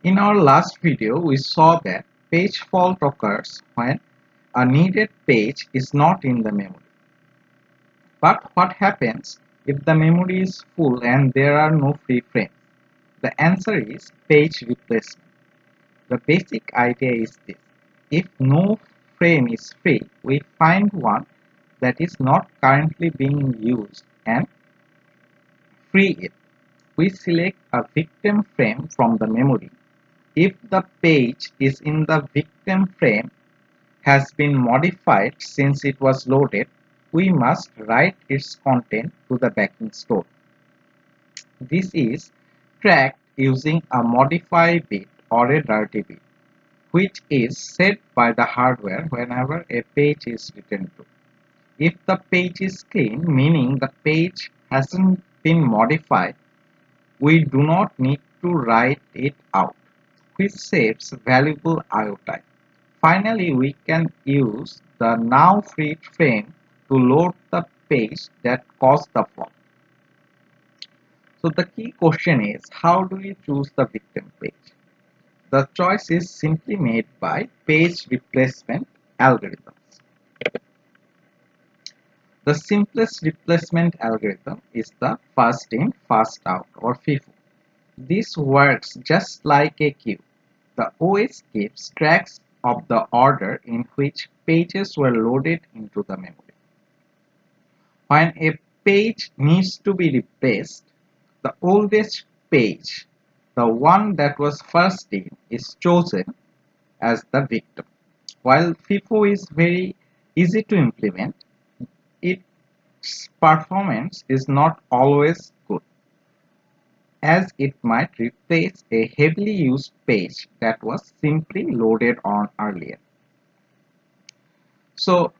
In our last video, we saw that page fault occurs when a needed page is not in the memory. But what happens if the memory is full and there are no free frames? The answer is page replacement. The basic idea is this: if no frame is free, we find one that is not currently being used and free it. We select a victim frame from the memory. If the page is in the victim frame has been modified since it was loaded, we must write its content to the backing store. This is tracked using a modify bit or a dirty bit, which is set by the hardware whenever a page is written to. If the page is clean, meaning the page hasn't been modified, we do not need to write it out, which saves valuable I/O time. Finally, we can use the now freed frame to load the page that caused the fault. So the key question is, how do we choose the victim page? The choice is simply made by page replacement algorithms. The simplest replacement algorithm is the first in, first out or FIFO. This works just like a queue. The OS keeps tracks of the order in which pages were loaded into the memory. When a page needs to be replaced, the oldest page, the one that was first in, is chosen as the victim. While FIFO is very easy to implement, its performance is not always good, as it might replace a heavily used page that was simply loaded on earlier. So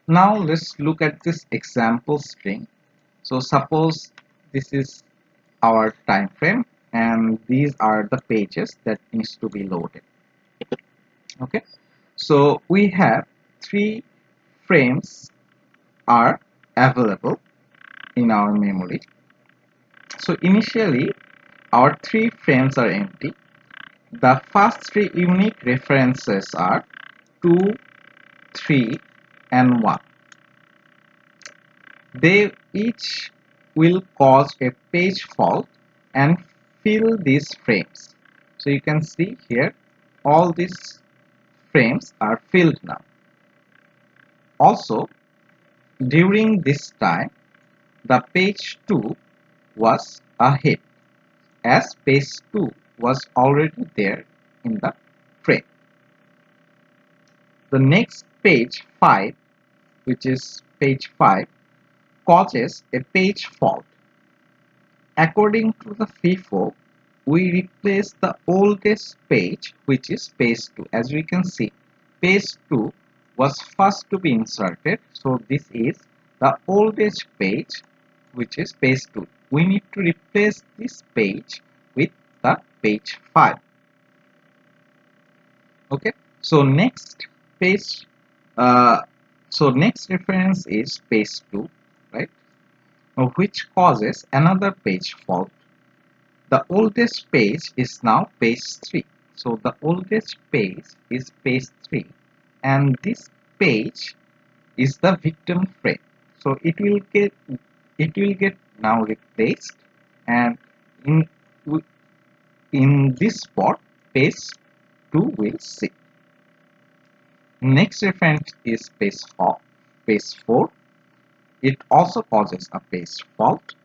now let's look at this example string. So suppose this is our time frame and these are the pages that needs to be loaded. Okay, so we have three frames are available in our memory. So initially our three frames are empty. The first three unique references are 2, 3 and 1. They each will cause a page fault and fill these frames. So you can see here all these frames are filled now. Also, during this time the page 2 was a hit, as page 2 was already there in the frame. The next page 5, which is page 5, causes a page fault. According to the FIFO, we replace the oldest page, which is page 2. As we can see, page 2 was first to be inserted, so this is the oldest page, which is page 2. We need to replace this page with the page 5. Okay, so next page, next reference is page 2, right? Which causes another page fault. The oldest page is now page 3. So the oldest page is page 3 and this page is the victim frame. So it will get now replaced, and in in this spot page 2 will sit. Next reference is page 4. It also causes a page fault.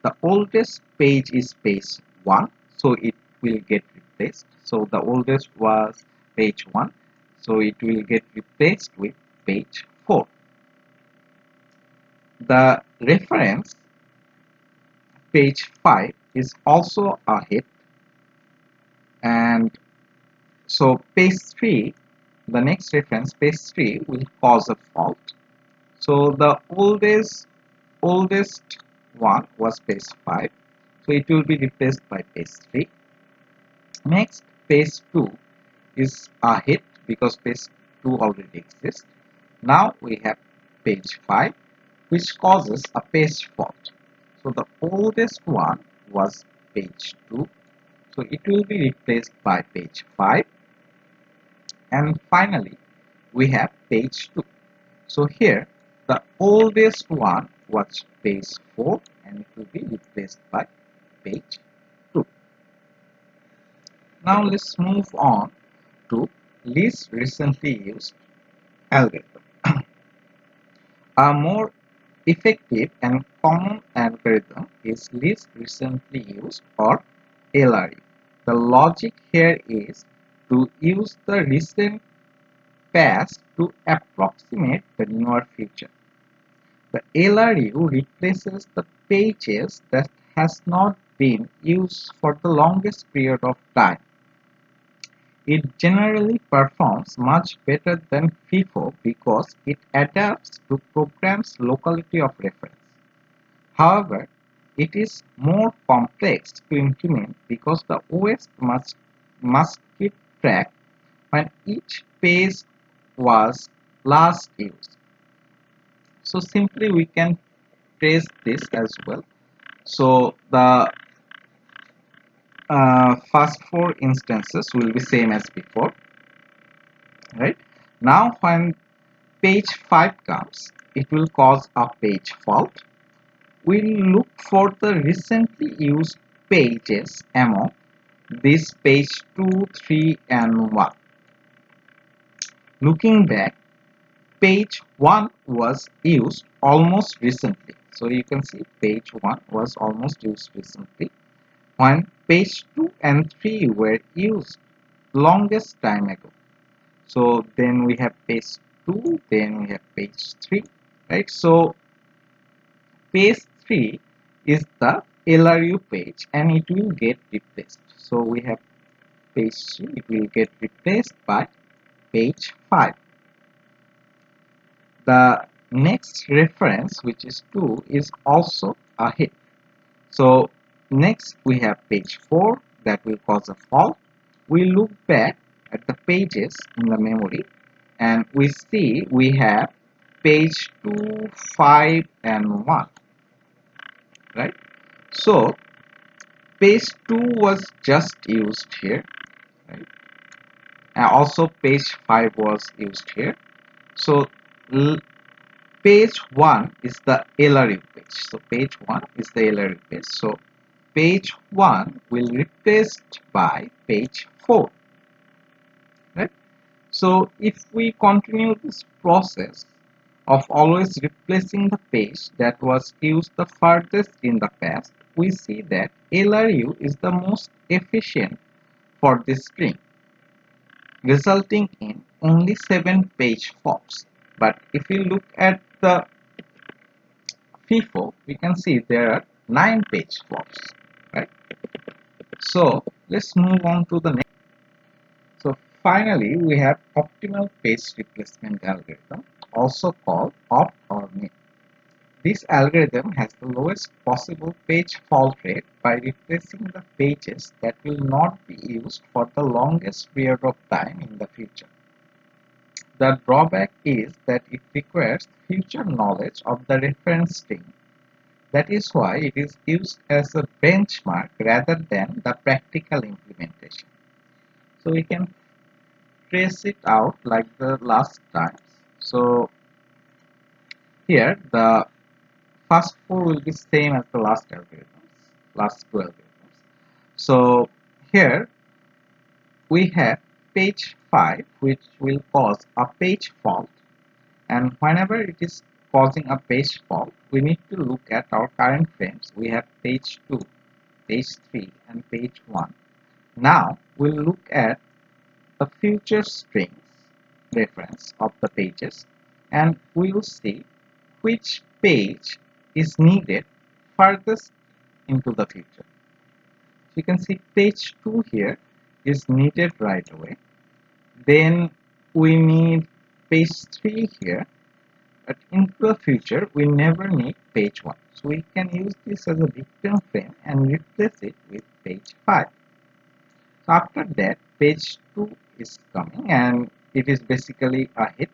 The oldest page is page 1, so it will get replaced. So the oldest was page 1, so it will get replaced with page 4. The reference page 5 is also a hit, and so page 3, the next reference page 3 will cause a fault. So the oldest one was page 5, so it will be replaced by page 3. Next, page 2 is a hit because page 2 already exists. Now we have page 5, which causes a page fault. So the oldest one was page 2, So it will be replaced by page 5, and finally we have page 2. So here the oldest one was page 4 and it will be replaced by page 2. Now let's move on to least recently used algorithm. A more effective and common algorithm is least recently used, or LRU. The logic here is to use the recent past to approximate the near future. The LRU replaces the pages that has not been used for the longest period of time. It generally performs much better than FIFO because it adapts to programs' locality of reference. However, it is more complex to implement because the OS must keep track when each page was last used. So simply we can trace this as well. So the first 4 instances will be same as before, right? Now when page 5 comes, it will cause a page fault. We'll look for the recently used pages among this page 2, 3 and 1. Looking back, page 1 was used almost recently. So you can see page 1 was almost used recently, when page 2 and 3 were used longest time ago. So then we have page 2, then we have page 3, right? So page 3 is the LRU page and it will get replaced. So we have page 3, it will get replaced by page 5. The next reference, which is 2, is also a hit. So next we have page 4 that will cause a fault. We look back at the pages in the memory and we see we have page 2, 5 and 1, right? So page 2 was just used here, right? And also page 5 was used here. So page 1 is the LRU page. So page 1 is the LRU page. So page 1 will replaced by page 4, right? So if we continue this process of always replacing the page that was used the furthest in the past, we see that LRU is the most efficient for this string, resulting in only 7 page faults. But if you look at the FIFO, we can see there are 9 page faults, right? So let's move on to the next. So finally, we have optimal page replacement algorithm, also called opt or NIP. This algorithm has the lowest possible page fault rate by replacing the pages that will not be used for the longest period of time in the future. The drawback is that it requires future knowledge of the reference string. That is why it is used as a benchmark rather than the practical implementation. So we can trace it out like the last time. So here the first 4 will be same as the last algorithms, last 2 algorithms. So here we have page 5 which will cause a page fault, and whenever it is causing a page fault we need to look at our current frames. We have page 2, page 3 and page 1. Now we'll look at the future strings reference of the pages and we will see which page is needed furthest into the future. You can see page 2 here is needed right away. Then we need page 3 here, but into the future we never need page 1. So we can use this as a victim frame and replace it with page 5. So after that page 2 is coming and it is basically a hit.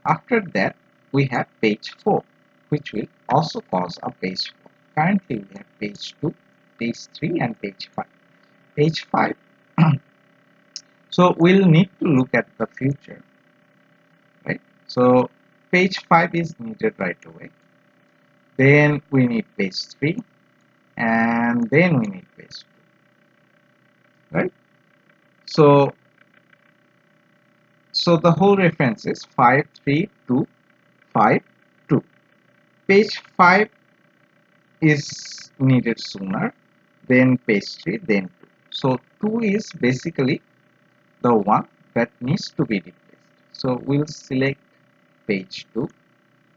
After that we have page 4 which will also cause a page 4. Currently we have page 2, page 3 and page 5. page 5. So we'll need to look at the future, right? So page 5 is needed right away. Then we need page 3, and then we need page 2, right? So the whole reference is 5 3 2 5 2. Page 5 is needed sooner, then page 3, then 2. So 2 is basically the one that needs to be replaced. So we'll select page 2,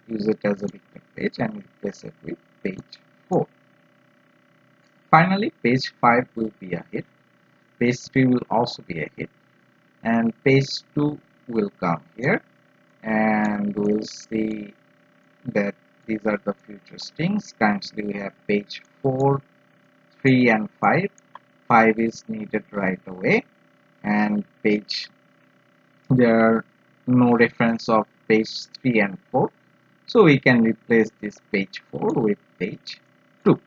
use it as a victim page, and replace it with page 4. Finally, page 5 will be a hit, page 3 will also be a hit, and page 2 will come here, and we'll see that these are the future strings. Currently we have page 4, 3 and 5. 5 is needed right away, and there are no reference of page 3 and 4, so we can replace this page 4 with page 2.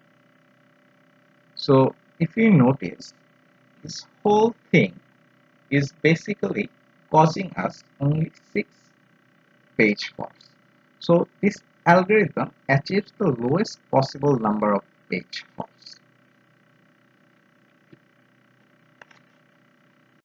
So if you notice, this whole thing is basically causing us only 6 page faults. So this algorithm achieves the lowest possible number of page faults.